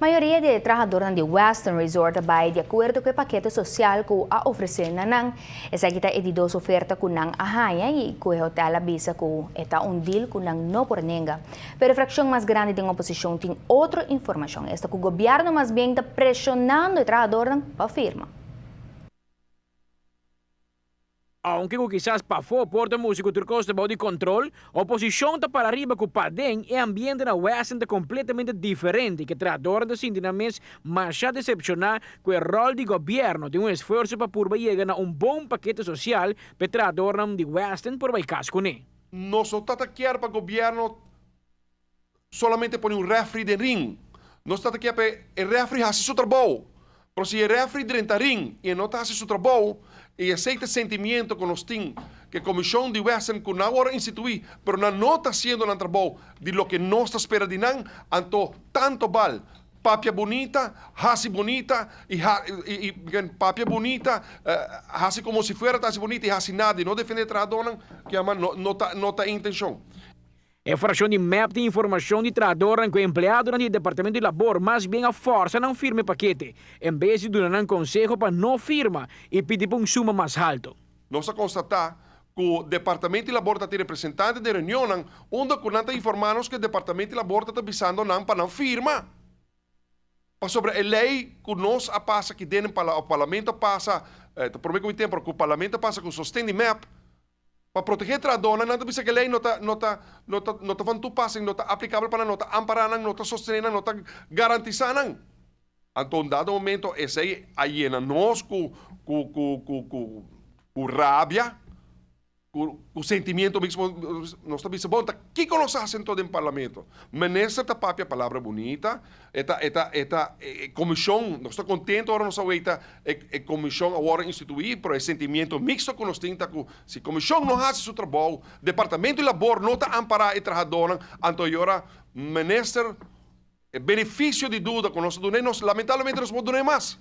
Maioria de trabalhadores de Western Resort vai de acordo com o paquete social que a oferecer na NAN. Essa aqui é de duas ofertas que NAN arranha e que o hotel avisa que é um deal que NAN não por ninguém. Pero a fração mais grande da oposição tem outra informação. Esta que o governo mais bem está pressionando o trabalhador para a firma. Aunque quizás para fora porta músico turcosta de controle, a oposição está para arriba com o padem e ambiente na West está completamente diferente que trabalhadores da sindinamento mas já decepcionar com o rol do governo de esforço para por chegar a bom paquete social para trabalhadores de West por vai casco ne. Nós não estamos aqui para o governo solamente por refri de ring. Nós estamos aqui para o refri fazer seu trabalho. Mas se o refri dentro do ring e não está fazendo seu trabalho, e aceita sentimento que nós temos, que a Comissão de Western que não agora instituir, mas não está fazendo o trabalho de lo que nós esperamos de nós, então tanto vale papia bonita, hasi bonita, e papia bonita, hasi como se fuera hasi bonita e hasi nada, e não defender trabalhador, que não está intenção. A fração de map de informação de trabalhador com empregado no departamento de labor, mas bem a força não firme paquete, em vez de dar um conselho para não firma e pedir para suma mais alto. Nós constatamos que o departamento de labor está representante de reunião, onde está informando que o departamento de labor está avisando para não firma. Para sobre a lei que nós passa que dentro o parlamento passa, por meio do tempo que o parlamento passa com sustento de map. Para proteger a trabalhador, não precisa que a lei não está aplicável para não está amparar, não está sostener, não está garantizar. Então, dado momento, esse aí nós com rábia, com sentimento mesmo, nós estamos dizendo, bom, o que nós fazemos todo em parlamento? Ministro está papia palavra bonita, esta comissão, nós estamos contentos, agora nós estamos a comissão agora instituir, pero é sentimento mixto que nós temos, se a comissão não faz seu trabalho, departamento de labor não está amparar e trabalhador, então agora, ministro, benefício de dúvida que nós donamos, lamentavelmente nós podemos donar mais.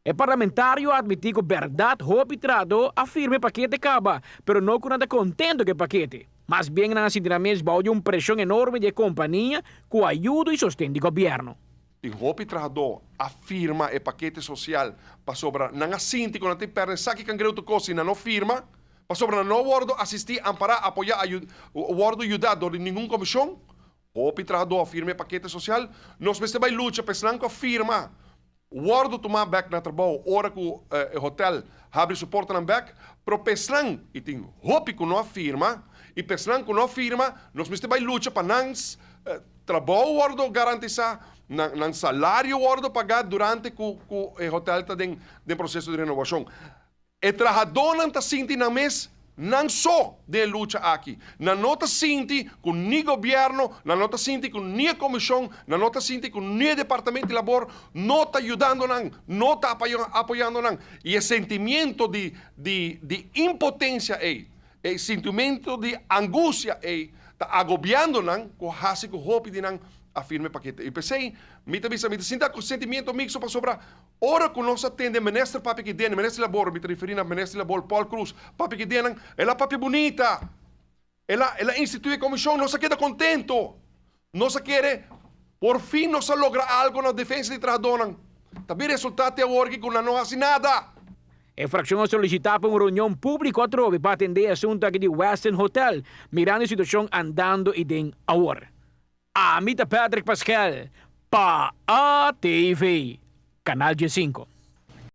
O parlamentário admitiu que verdade, roupa e trado afirma paquete acaba, pero não que nada contento com o paquete. Mas bem na assinamento vai uma pressão enorme de companhia com ajuda e sustento do governo. E roupa e trado afirma o paquete social para sobrar, não assinti quando tem perna, sabe que cangreu tu coisa, não firma, para sobrar não guardo assistir, amparar, apoiar, guardo ajudar de nenhuma comissão. Roupa e trado afirma o paquete social, nós vai luta, pensando que afirma. Guardo tomar back na trabalho, hora que o hotel abre suporte na back, pero peslang iting hopi que não afirma, e peslang que não afirma, nós vai luta para nós trabalho guardo garantizar, nang salário guardo pagar durante que o hotel está em processo de renovação. E trabalhador não está sentindo na mês, não só de luta aqui. Não está sentindo com nem governo, não está sentindo com nem a comissão, não está sentindo com nem o departamento de labor, não está ajudando, não está apoiando. E o sentimento de impotência aí, o sentimento de angústia aí, está agobiando com o rásico roupa de afirme paquete. E pensei, me sinta com sentimento mixto para sobrar. Ora que nós atende ministro papi que den, ministro de labor, me referindo a ministro de labor Paul Cruz, papi que den, ela papi bonita. Ela institui a comissão, nós queda contento. Nós quer, por fim, nós logra algo na defesa de trabalhador. Também resultado é agora que não faz nada. A fração solicitava uma reunião pública para atender o assunto aqui de Western Hotel, mirando a situação andando e den agora. Amita Patrick Pascal, para a TV, Canal G5.